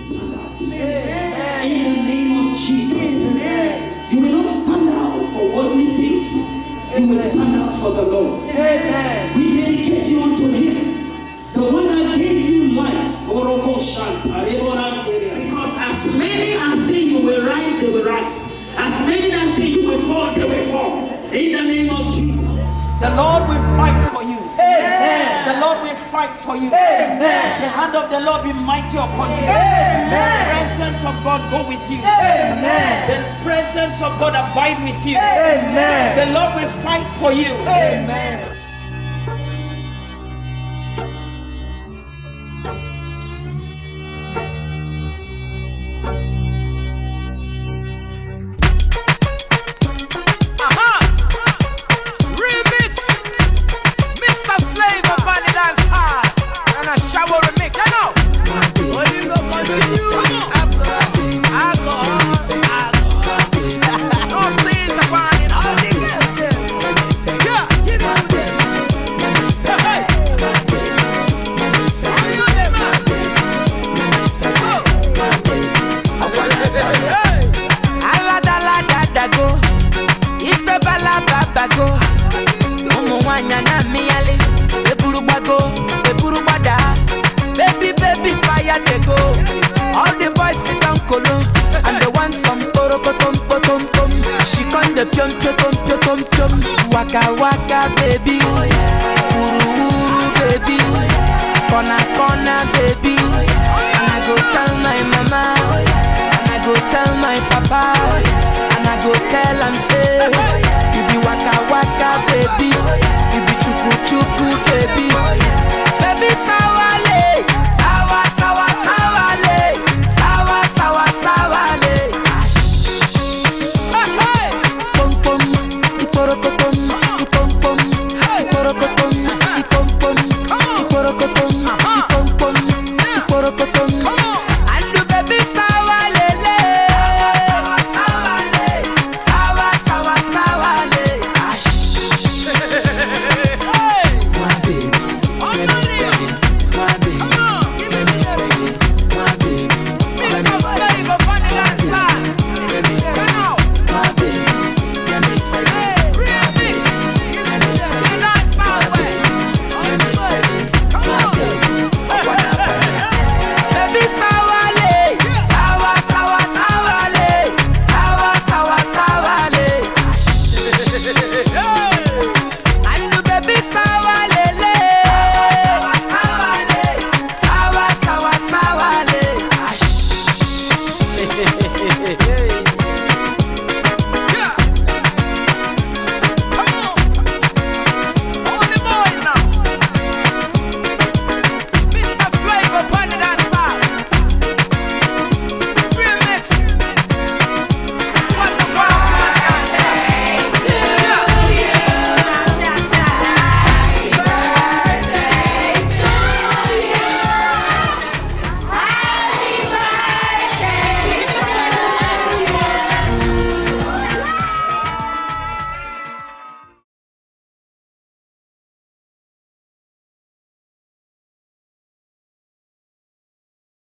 stand out. Amen. In the name of Jesus. Amen. You will not stand out for worldly things. You will stand out for the Lord. Amen. We dedicate you unto Him, the one that gave you life. Because as many as say you will rise, they will rise. As many that say you will fall, they will fall. In the name of Jesus. The Lord will fight for you. Amen. The Lord will fight for you. Amen. The hand of the Lord will be mighty upon you. Amen. The presence of God go with you. Amen. The presence of God abide with you. Amen. The Lord will fight for you. Amen. Waka waka baby,